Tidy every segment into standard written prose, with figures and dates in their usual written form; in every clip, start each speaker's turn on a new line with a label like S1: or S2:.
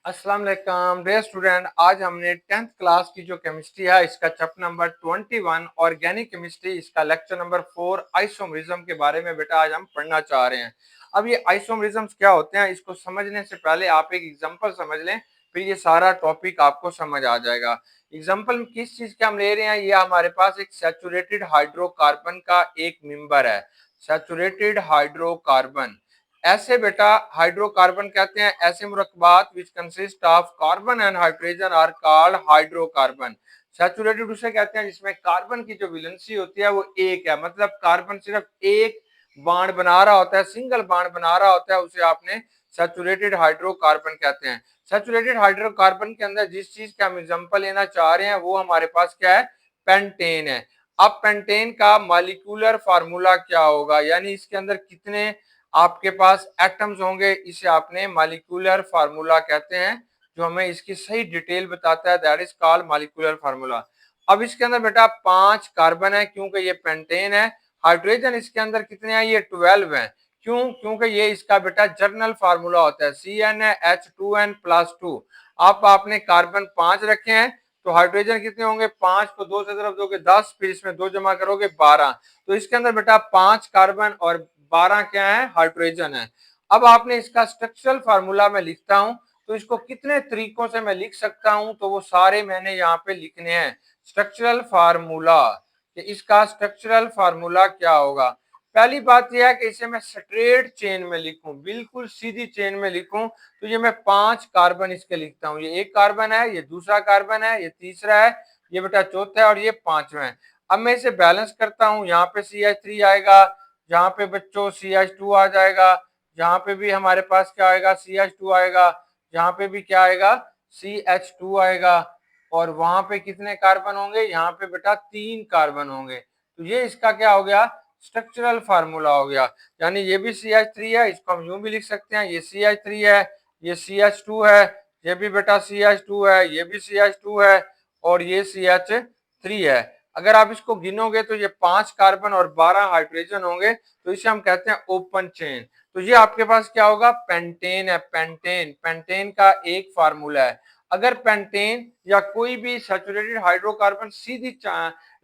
S1: अस्सलाम वालेकुम dear student. आज हमने 10th क्लास की जो केमिस्ट्री है इसका चैप्टर नंबर 21 ऑर्गेनिक केमिस्ट्री इसका लेक्चर नंबर 4 आइसोमरिज्म के बारे में बेटा आज हम पढ़ना चाह रहे हैं। अब ये आइसोमरिज्म्स क्या होते हैं इसको समझने से पहले आप एक एग्जांपल समझ लें, फिर ये सारा टॉपिक आपको समझ आ जाएगा। एग्जांपल किस चीज के हम ले रहे हैं, ये हमारे पास एक सैचुरेटेड हाइड्रोकार्बन का एक मेंबर है, सैचुरेटेड हाइड्रोकार्बन। ऐसे बेटा हाइड्रोकार्बन कहते हैं ऐसे मुरक्कबात which consist of carbon and hydrogen are called hydrocarbon. Saturated उसे कहते हैं जिसमें कार्बन की जो वैलेंसी होती है वो एक है, मतलब कार्बन सिर्फ एक बाण बना रहा होता है, सिंगल बाण बना रहा होता है, उसे आपने सैचुरेटेड हाइड्रोकार्बन कहते हैं। सैचुरेटेड हाइड्रोकार्बन के अंदर जिस चीज का हम एग्जांपल लेना चाह रहे हैं वो हमारे पास क्या है, पेंटेन है। अब पेंटेन का मॉलिक्यूलर फार्मूला क्या होगा, यानी इसके अंदर कितने आपके पास एटम्स होंगे, इसे आपने मॉलिक्यूलर फार्मूला कहते हैं, जो हमें इसकी सही डिटेल बताता है, that is called molecular formula. अब इसके अंदर बेटा 5 कार्बन है क्योंकि ये पेंटेन है। हाइड्रोजन इसके अंदर कितने हैं, ये 12 हैं। क्यों, क्योंकि ये इसका बेटा जर्नल फार्मूला होता है, CnH2n+2। अब आपने कार्बन 5 रखे हैं तो हाइड्रोजन कितने होंगे, 5 को 2 से तरफ दोगे 10, फिर इसमें 2 जमा करोगे 12। तो इसके अंदर बेटा 5 कार्बन और 12 क्या है, हाइड्रोजन है। अब आपने इसका स्ट्रक्चरल फार्मूला मैं लिखता हूं, तो इसको कितने तरीकों से मैं लिख सकता हूं, तो वो सारे मैंने यहाँ पे लिखने हैं। स्ट्रक्चरल फार्मूला, कि इसका स्ट्रक्चरल फार्मूला क्या होगा। पहली बात यह है कि इसे मैं स्ट्रेट चेन में लिखूं, बिल्कुल सीधी चेन में लिखूं, तो ये मैं 5 कार्बन इसके लिखता हूं। ये एक कार्बन है, ये दूसरा कार्बन है, ये तीसरा है, ये बेटा चौथा है और ये पांचवा है। अब मैं इसे बैलेंस करता हूं, यहाँ पे CH3 आएगा, यहाँ पे बच्चों CH2 आ जाएगा, यहाँ पे भी हमारे पास क्या आएगा, CH2 आएगा, यहाँ पे भी क्या आएगा, CH2 आएगा। और वहां पे कितने कार्बन होंगे, यहाँ पे बेटा 3 कार्बन होंगे। तो ये इसका क्या हो गया, स्ट्रक्चरल फार्मूला हो गया। यानी ये भी CH3 है, इसको हम यूं भी लिख सकते हैं, ये CH3 है, ये CH2 है, ये भी बेटा CH2 है, ये भी CH2 है और ये CH3 है। अगर आप इसको गिनोगे तो ये 5 कार्बन और 12 हाइड्रोजन होंगे, तो इसे हम कहते हैं ओपन चेन। तो ये आपके पास क्या होगा, पेंटेन है। पेंटेन, पेंटेन का एक फार्मूला है। अगर पेंटेन या कोई भी सैचुरेटेड हाइड्रोकार्बन सीधी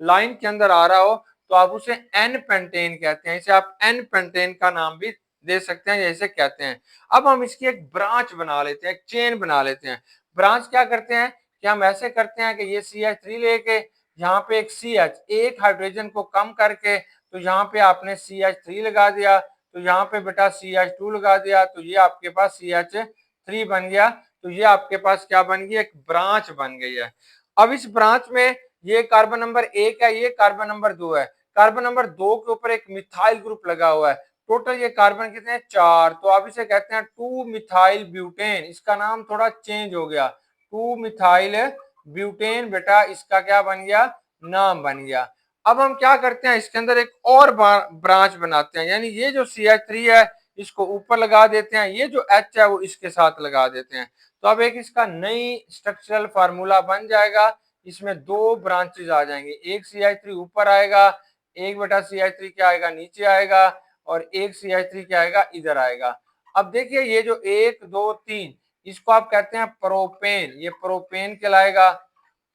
S1: लाइन के अंदर आ रहा हो तो आप उसे एन पेंटेन कहते हैं, इसे आप एन पेंटेन का नाम भी दे सकते हैं, जैसे कहते हैं। अब हम इसकी एक ब्रांच बना लेते हैं, एक चेन बना लेते हैं। ब्रांच क्या करते हैं कि हम ऐसे करते हैं कि ये CH3 लेके यहाँ पे एक CH, एक हाइड्रोजन को कम करके, तो यहाँ पे आपने CH3 लगा दिया, तो यहाँ पे बेटा CH2 लगा दिया, तो ये आपके पास CH3 बन गया। तो ये आपके पास क्या बन गई, एक ब्रांच बन गई है। अब इस ब्रांच में ये कार्बन नंबर 1 है, ये कार्बन नंबर 2 है। कार्बन नंबर 2 के ऊपर एक मिथाइल ग्रुप लगा हुआ है। टोटल ये कार्बन कितने हैं, 4। तो आप इसे कहते हैं 2 मिथाइल ब्यूटेन। इसका नाम थोड़ा चेंज हो गया, 2 मिथाइल ब्यूटेन बेटा इसका क्या बन गया, नाम बन गया। अब हम क्या करते हैं, इसके अंदर एक और ब्रांच बनाते हैं, यानी ये जो CH3 है इसको ऊपर लगा देते हैं, ये जो H है वो इसके साथ लगा देते हैं। तो अब एक इसका नई स्ट्रक्चरल फार्मूला बन जाएगा, इसमें 2 ब्रांचेज आ जाएंगे, एक CH3 ऊपर आएगा, एक बेटा CH3 क्या आएगा, नीचे आएगा, और एक CH3 क्या आएगा, इधर आएगा। अब देखिए ये जो 1 2 3 इसको आप कहते हैं प्रोपेन, ये प्रोपेन कहलाएगा।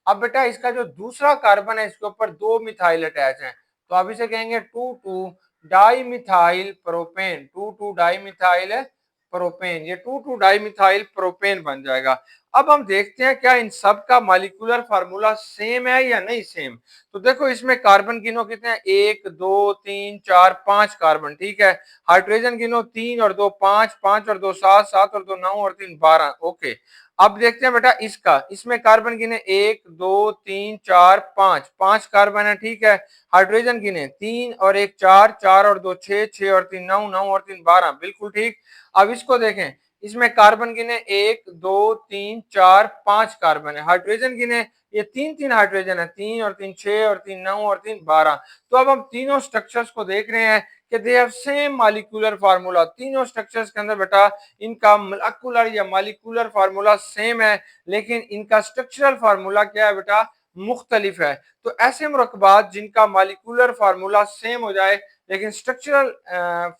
S1: अब बेटा इसका जो दूसरा कार्बन है इसके ऊपर 2 मिथाइल अटैच हैं, तो अब इसे कहेंगे 2 di methyl propane, 2 di methyl propane, ये 2 डाई मिथाइल प्रोपेन बन जाएगा। अब हम देखते हैं क्या इन सब का मॉलिक्यूलर फार्मूला सेम है या नहीं सेम। तो देखो इसमें कार्बन गिनो कितने हैं, 1 2 3 4 5 कार्बन, ठीक है। हाइड्रोजन गिनो 3 और 2 5, 5 और 2 7, 7 और 2 9 और 3 12, ओके। अब देखते हैं बेटा इसका, इसमें कार्बन गिने 1 2 3 4 5, 5 कार्बन है, ठीक है। हाइड्रोजन गिने 3 और 1 4, 4 और 2 6, 6 और 3 9, 9 और 3 12, बिल्कुल ठीक। अब इसको देखें, इसमें कार्बन गिने 1 2 3 4 5 कार्बन है, हाइड्रोजन गिने ये 3 हाइड्रोजन है, 3 और 3 6 और 3 9 और 3 12। तो अब हम तीनों स्ट्रक्चर्स को देख रहे हैं कि they have same molecular formula. तीनों स्ट्रक्चर्स के अंदर बेटा इनका मोलेकुलर या मॉलिक्यूलर फार्मूला सेम है, लेकिन इनका स्ट्रक्चरल फार्मूला क्या है बेटा, मुख्तलिफ है। तो ऐसे मुरक्कबात जिनका मॉलिक्यूलर फार्मूला सेम हो जाए लेकिन स्ट्रक्चरल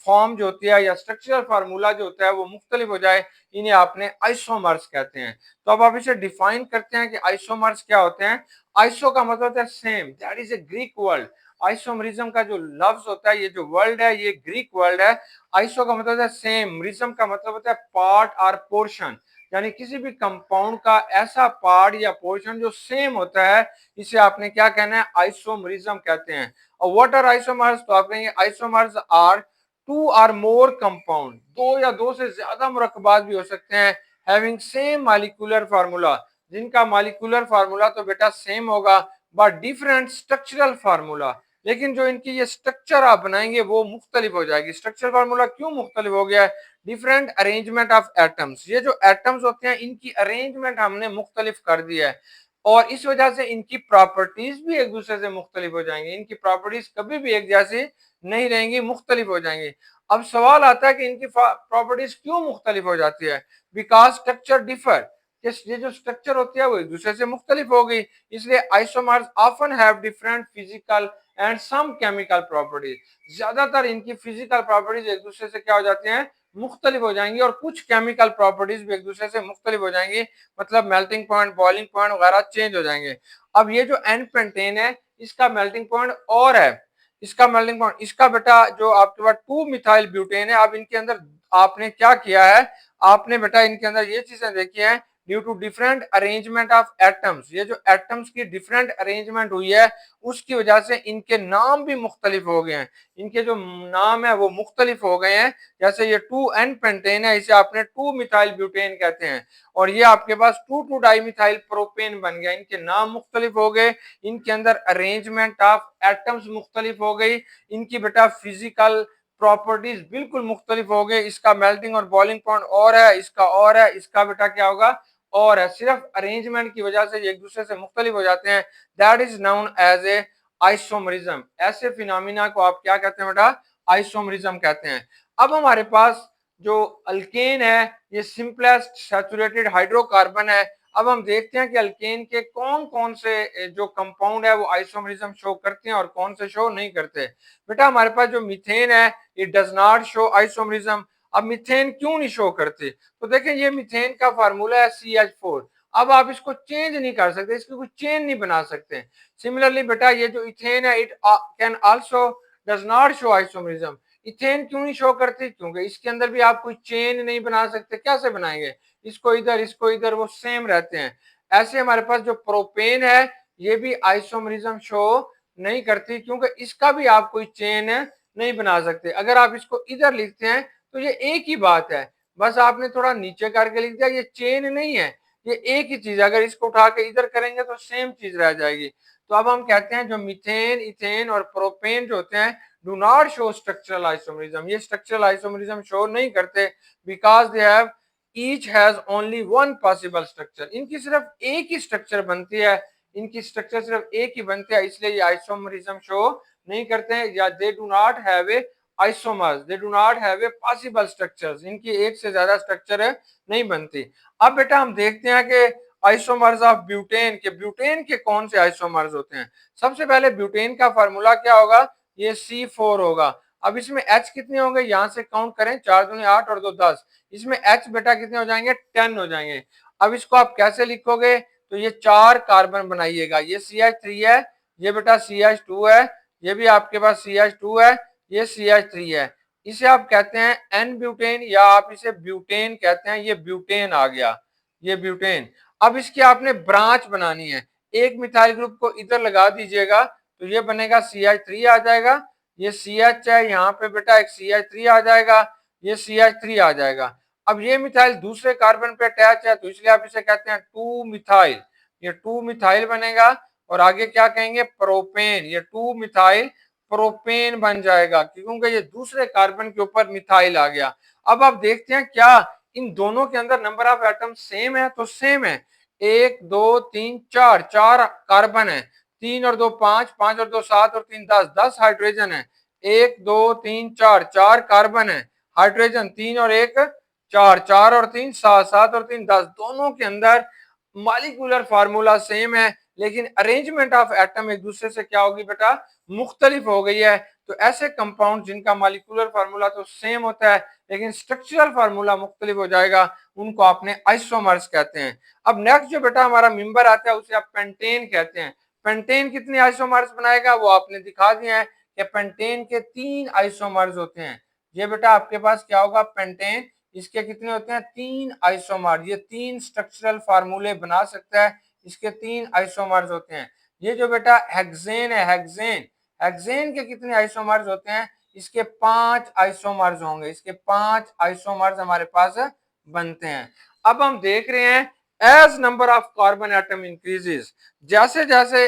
S1: फॉर्म जो होती है या स्ट्रक्चरल फार्मूला जो होता है वो मुख्तलिफ हो जाए, इन्हें आपने आइसोमर्स कहते हैं। तो अब आप इसे डिफाइन करते हैं कि आइसोमर्स क्या होते हैं। आइसो का मतलब होता है same, that is a Greek word. Isomerism का जो लफ्ज होता है, ये जो वर्ड है, ये ग्रीक वर्ड है। आइसो का मतलब होता है सेम, रिज्म का मतलब होता है पार्ट और पोर्शन, यानी किसी भी कंपाउंड का ऐसा पार्ट या पोर्शन जो सेम होता है, इसे आपने क्या कहना है, आइसोमरिज्म कहते हैं। और व्हाट आर आइसोमर्स, तो आप कहेंगे आइसोमर्स आर टू और मोर कंपाउंड, दो या दो से ज्यादा मुरक्कबात भी हो सकते हैं, हैविंग सेम मॉलिक्यूलर फार्मूला, जिनका मॉलिक्यूलर फार्मूला तो बेटा सेम होगा, बट डिफरेंट स्ट्रक्चरल फार्मूला, लेकिन जो इनकी ये स्ट्रक्चर आप बनाएंगे वो मुख्तलिफ हो जाएगी। स्ट्रक्चर फार्मूला क्यों मुख्तलिफ हो गया है, डिफरेंट अरेंजमेंट ऑफ एटम्स, ये जो एटम्स होते हैं इनकी अरेंजमेंट हमने मुख्तलिफ कर दिया है, और इस वजह से इनकी प्रॉपर्टीज भी एक दूसरे से मुख्तलिफ हो जाएंगी, इनकी प्रॉपर्टीज कभी भी एक जैसी नहीं रहेंगी, मुख्तलिफ हो जाएंगी। अब सवाल आता है कि इनकी प्रॉपर्टीज क्यों मुख्तलिफ हो जाती है, बिकॉज स्ट्रक्चर डिफर, ये जो स्ट्रक्चर होती है वो एक दूसरे से मुख्तलिफ हो गई, इसलिए isomers often have different physical and some chemical properties, ज्यादातर इनकी फिजिकल प्रॉपर्टीज एक दूसरे से क्या हो जाती हैं, मुख्तलिफ हो जाएंगी, और कुछ केमिकल प्रॉपर्टीज भी एक दूसरे से मुख्तलिफ हो जाएंगी, मतलब मेल्टिंग पॉइंट, बॉइलिंग पॉइंट वगैरह चेंज हो जाएंगे। अब ये जो एन पेंटेन है, इसका मेल्टिंग पॉइंट और है, इसका मेल्टिंग पॉइंट, इसका बेटा जो आपके पास 2 मिथाइल ब्यूटेन है, अब इनके अंदर आपने क्या किया है, आपने बेटा इनके अंदर ये चीजें देखी है, due to different arrangement of atoms, ये जो एटम्स की डिफरेंट अरेंजमेंट हुई है उसकी वजह से इनके नाम भी मुख्तलिफ हो गए हैं, इनके जो नाम है वो मुख्तलिफ हो गए हैं। जैसे ये 2N पेंटेन है, इसे आपने 2 मिथाइल ब्यूटेन कहते हैं, और ये आपके पास 2,2-डाइमिथाइल प्रोपेन बन गया, इनके नाम मुख्तलिफ हो गए, इनके अंदर अरेंजमेंट ऑफ एटम्स मुख्तलिफ हो गई, इनकी बेटा फिजिकल प्रॉपर्टीज बिल्कुल मुख्तलिफ हो गए, इसका मेल्टिंग और बॉइलिंग पॉइंट और है, इसका और है, इसका बेटा क्या होगा, और है, सिर्फ अरेंजमेंट की वजह से ये एक दूसरे से मुख्तलिफ हो जाते हैं, that is known as a isomerism. ऐसे फिनोमिना को आप क्या कहते हैं बेटा, आइसोमरिज्म कहते हैं। अब हमारे पास जो अल्केन है, ये सिंपलेस्ट सैचुरेटेड हाइड्रोकार्बन है। अब हम देखते हैं कि अल्केन के कौन कौन से जो कंपाउंड है वो आइसोमरिज्म शो करते हैं और कौन से शो नहीं करते। बेटा हमारे पास जो मीथेन है, ये डज नॉट शो आइसोमरिज्म। अब मीथेन क्यों नहीं शो करते, तो देखें ये मीथेन का फार्मूला है CH4, अब आप इसको चेंज नहीं कर सकते, इसकी कोई चेन नहीं बना सकते। सिमिलरली बेटा ये जो इथेन है, it can also does not show isomerism. Ethane क्यों नहीं शो करती, क्योंकि इसके अंदर भी आप कोई चेन नहीं बना सकते, कैसे बनाएंगे, इसको इधर वो सेम रहते हैं। ऐसे हमारे पास जो प्रोपेन है, ये भी आइसोमरिज्म शो नहीं करती, क्योंकि इसका भी आप कोई चेन नहीं बना सकते। अगर आप इसको इधर लिखते हैं तो ये एक ही बात है, बस आपने थोड़ा नीचे करके लिख दिया, ये चेन नहीं है, ये एक ही चीज है, अगर इसको उठा के इधर करेंगे तो सेम चीज रह जाएगी। तो अब हम कहते हैं जो मीथेन, इथेन और प्रोपेन जो होते हैं, do not show structural isomerism, ये स्ट्रक्चरल आइसोमरिज्म शो नहीं करते, because they have each has only one possible structure, इनकी सिर्फ एक ही स्ट्रक्चर बनती है, इनकी स्ट्रक्चर सिर्फ एक ही बनती है, इसलिए ये आइसोमरिज्म शो नहीं करते हैं, या they do not have a isomers, they do not have a possible structures, इनकी एक से ज्यादा स्ट्रक्चर है नहीं बनती। अब बेटा हम देखते हैं कि आइसोमर्स ऑफ ब्यूटेन के कौन से आइसोमर्स होते हैं। सबसे पहले ब्यूटेन का फार्मूला क्या होगा, ये C4 होगा। अब इसमें H कितने होंगे, यहां से काउंट करें, 4 दूनी 8 और 2 10, इसमें H बेटा कितने हो जाएंगे, 10 हो जाएंगे। अब इसको आप कैसे लिखोगे, तो ये 4 कार्बन बनाइएगा, ये CH3 है, ये बेटा CH2 है, ये भी आपके पास CH2 है, ये CH3 है, इसे आप कहते हैं एन ब्यूटेन, या आप इसे ब्यूटेन कहते हैं, ये ब्यूटेन आ गया, ये ब्यूटेन। अब इसकी आपने ब्रांच बनानी है, एक मिथाइल ग्रुप को इधर लगा दीजिएगा तो ये बनेगा CH3 आ जाएगा, ये CH है, यहाँ पे बेटा एक CH3 आ जाएगा, ये CH3 आ जाएगा। अब ये मिथाइल दूसरे कार्बन पे अटैच है, तो इसलिए आप इसे कहते हैं 2 मिथाइल, ये 2 मिथाइल बनेगा, और आगे क्या कहेंगे, प्रोपेन, ये 2 मिथाइल प्रोपेन बन जाएगा, क्योंकि ये दूसरे कार्बन के ऊपर मिथाइल आ गया। अब आप देखते हैं क्या इन दोनों के अंदर नंबर ऑफ एटम सेम है, तो सेम है, 1 2 3 4, 4 कार्बन है, 3 और 2 5, 5 और 2 7 और 3 10, 10 हाइड्रोजन है, 1 2 3 4, 4 कार्बन है, हाइड्रोजन 3 और 1 4, 4 और 3 7, 7 और 3 10, दोनों के अंदर मॉलिक्यूलर फार्मूला सेम है, लेकिन अरेंजमेंट ऑफ एटम एक दूसरे से क्या होगी बेटा, मुख्तलिफ हो गई है। तो ऐसे कंपाउंड जिनका मॉलिक्यूलर फार्मूला तो सेम होता है लेकिन स्ट्रक्चरल फार्मूला मुख्तलिफ हो जाएगा, उनको आपने आइसोमर्स कहते हैं। अब नेक्स्ट जो बेटा हमारा मेंबर आता है उसे आप पेंटेन कहते हैं। पेंटेन कितने आइसोमर्स बनाएगा वो आपने दिखा दिया है कि पेंटेन के 3 आइसोमर्स होते हैं। ये बेटा आपके पास क्या होगा, पेंटेन, इसके कितने होते हैं, 3 आइसोमर। ये 3 स्ट्रक्चरल फार्मूले बना सकता है, इसके 3 आइसोमर्स होते हैं। ये जो बेटा हेक्सेन है, हेक्सेन के कितने आइसोमर्स होते हैं, इसके 5 आइसोमर्स होंगे, इसके 5 आइसोमर्स हमारे पास बनते हैं। अब हम देख रहे हैं as number of carbon atom increases, जैसे जैसे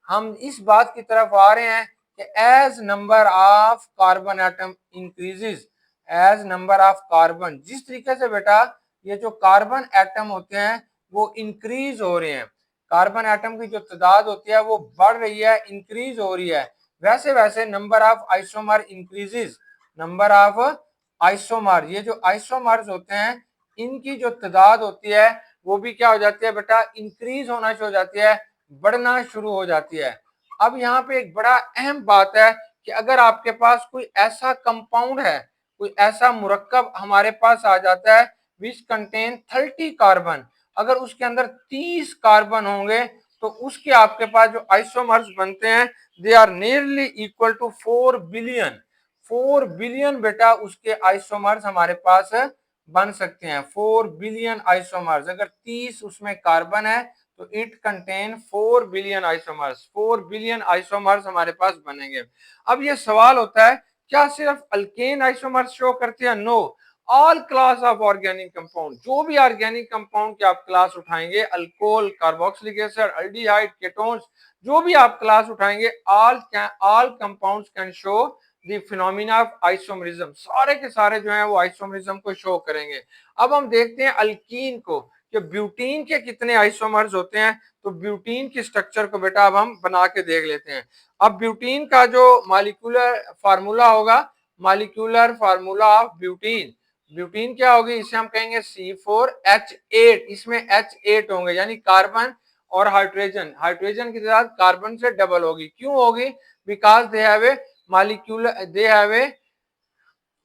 S1: हम इस बात की तरफ आ रहे हैं कि as number of carbon atom increases, as number of carbon, जिस तरीके से बेटा ये जो कार्बन एटम होते हैं वो इंक्रीज हो रहे हैं, कार्बन एटम की जो तादाद होती है वो बढ़ रही है, इंक्रीज हो रही है, वैसे वैसे number of isomer increases, number of isomer, ये जो आइसोमर्स होते हैं इनकी जो तादाद होती है वो भी क्या हो जाती है बेटा, इंक्रीज होना शुरू हो जाती है, बढ़ना शुरू हो जाती है। अब यहाँ पे एक बड़ा अहम बात है कि अगर आपके पास कोई ऐसा कंपाउंड है, कोई ऐसा मुरक्कब हमारे पास आ जाता है विच कंटेन 30 कार्बन, अगर उसके अंदर 30 कार्बन होंगे तो उसके आपके पास जो आइसोमर्स बनते हैं they are nearly equal to 4 billion, 4 billion बेटा उसके आइसोमर्स हमारे पास बन सकते हैं। 4 बिलियन आइसोमर्स, अगर 30 उसमें कार्बन है तो it contain 4 billion isomers, 4 billion isomers हमारे पास बनेंगे। अब ये सवाल होता है क्या सिर्फ अल्केन आइसोमर्स शो करते हैं? No, all class of organic compound, जो भी ऑर्गेनिक कंपाउंड की आप क्लास उठाएंगे, alcohol, carboxylic acid, aldehyde, ketones, जो भी आप क्लास उठाएंगे, all compounds can show the phenomena of isomerism, सारे के सारे जो हैं वो आइसोमरिज्म को शो करेंगे। अब हम देखते हैं अल्कीन को कि ब्यूटीन के कितने आइसोमर्स होते हैं, तो ब्यूटीन की स्ट्रक्चर को बेटा अब हम बना के देख लेते हैं। अब ब्यूटीन का जो मॉलिक्यूलर फार्मूला होगा, molecular formula of butene, butene क्या होगी, इसे हम कहेंगे C4H8, इसमें H8 होंगे यानी कार्बन और हाइड्रोजन, हाइड्रोजन की तादाद कार्बन से डबल होगी। क्यों होगी? Because they have a molecular, they have a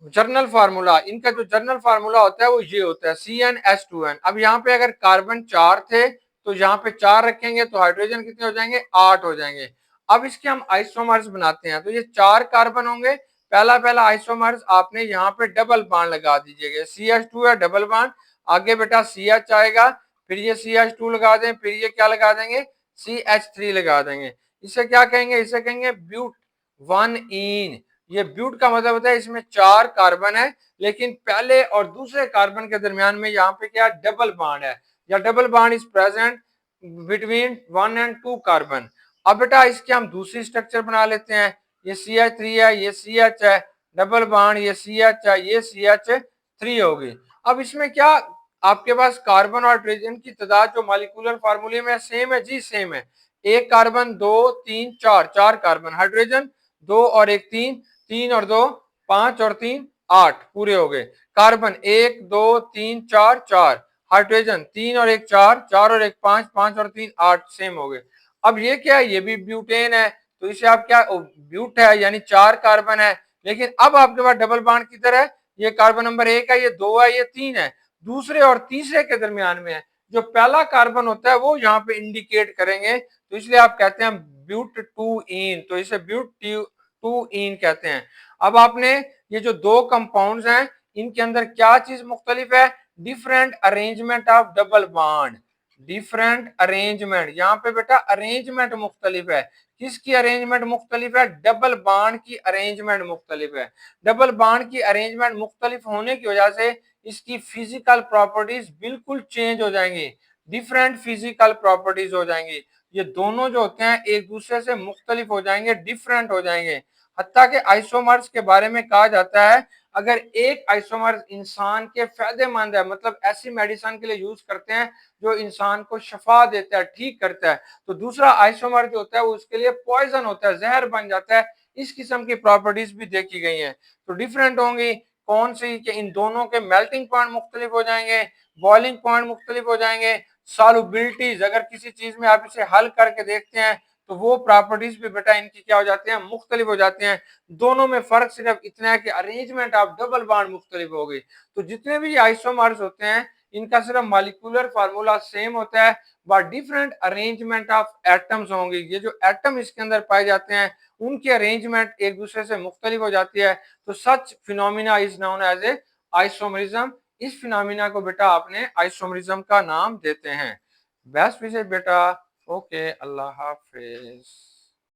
S1: journal formula, इनका जो जर्नल फार्मूला होता है वो ये होता है CnH2n। अब यहाँ पे अगर कार्बन 4 थे तो यहाँ पे 4 रखेंगे तो हाइड्रोजन कितने हो जाएंगे, 8 हो जाएंगे। अब इसके हम आइसोमर्स बनाते हैं, तो ये 4 कार्बन होंगे, पहला पहला आइसोमर्स आपने यहाँ पे डबल बॉन्ड लगा दीजिएगा, CH2 है डबल बॉन्ड, आगे बेटा CH आएगा, फिर ये CH2 लगा दें, फिर ये क्या लगा देंगे, CH3 लगा देंगे। इसे क्या कहेंगे, इसे कहेंगे ब्यूट 1इन। ये ब्यूट का मतलब होता है इसमें 4 कार्बन है लेकिन पहले और दूसरे कार्बन के दरमियान में यहाँ पे क्या डबल बॉन्ड है, या double bond is present between 1 and 2 carbon. अब बेटा इसके हम दूसरी स्ट्रक्चर बना लेते हैं, ये CH3 है, ये CH है, डबल बॉन्ड, ये CH है, ये CH3 होगी। अब इसमें क्या आपके पास कार्बन और हाइड्रोजन की तादाद जो मॉलिक्यूलर फार्मूले में सेम है जी, सेम है, एक कार्बन 2 3 4, 4 कार्बन, हाइड्रोजन 2 और 1 3, 3 और 2 5 और 3 8 पूरे हो गए। कार्बन 1 2 3 4 4, हाइड्रोजन 3 और 1 4, 4 और 1 5, 5 और 3 8, सेम हो गए। अब ये क्या है, ये भी ब्यूटेन है, तो इसे आप क्या, ब्यूट है यानी 4 कार्बन है, लेकिन अब आपके पास डबल बॉन्ड की तरह ये कार्बन नंबर 1 है, ये 2 है, ये 3 है, दूसरे और तीसरे के दरमियान में है, जो पहला कार्बन होता है वो यहाँ पे इंडिकेट करेंगे, तो इसलिए आप कहते हैं ब्यूट 2इन, तो इसे ब्यूट 2इन कहते हैं। अब आपने ये जो दो कंपाउंड्स हैं इनके अंदर क्या चीज मुख्तलिफ है, different arrangement of double bond, different arrangement, यहाँ पे बेटा अरेंजमेंट मुख्तलिफ है, किसकी अरेंजमेंट मुख्तलिफ है, डबल बॉन्ड की अरेंजमेंट मुख्तलिफ है। डबल बॉन्ड की अरेंजमेंट मुख्तलिफ होने की वजह से इसकी फिजिकल प्रॉपर्टीज बिल्कुल चेंज हो जाएंगी, डिफरेंट फिजिकल प्रॉपर्टीज हो जाएंगी, ये दोनों जो होते हैं एक दूसरे से मुख्तलिफ हो जाएंगे, डिफरेंट हो जाएंगे। हत्ता के आइसोमर्स के बारे में कहा जाता है अगर एक आइसोमर इंसान के फायदेमंद है, मतलब ऐसी मेडिसिन के लिए यूज करते हैं जो इंसान को शफा देता है, ठीक करता है, तो दूसरा आइसोमर जो होता है वो उसके लिए पॉइजन होता है, जहर बन जाता है। इस किस्म की प्रॉपर्टीज भी देखी गई हैं, तो डिफरेंट होंगी कौन सी, कि इन दोनों के मेल्टिंग पॉइंट मुख्तलिफ हो जाएंगे, बॉइलिंग पॉइंट मुख्तलिफ हो जाएंगे, सॉल्युबिलिटीज, अगर किसी चीज में आप इसे हल करके देखते हैं तो वो प्रॉपर्टीज भी बेटा इनकी क्या हो जाती है, मुख्तलिफ हो जाती हैं। दोनों में फर्क सिर्फ इतना है कि अरेंजमेंट ऑफ डबल बॉन्ड मुख्तलिफ हो गई। तो जितने भी आइसोमर्स होते हैं इनका सिर्फ मॉलिक्यूलर फार्मूला सेम होता है, but different arrangement of atoms होंगे। ये जो एटम इसके अंदर पाए जाते हैं उनकी अरेंजमेंट एक दूसरे से मुख्तलिफ हो जाती है। तो such phenomena is known as a isomerism. इस फिनोमिना को बेटा आपने आइसोमरिज्म का नाम देते हैं। बेस्ट विशेष बेटा। ओके, अल्लाह हाफिज।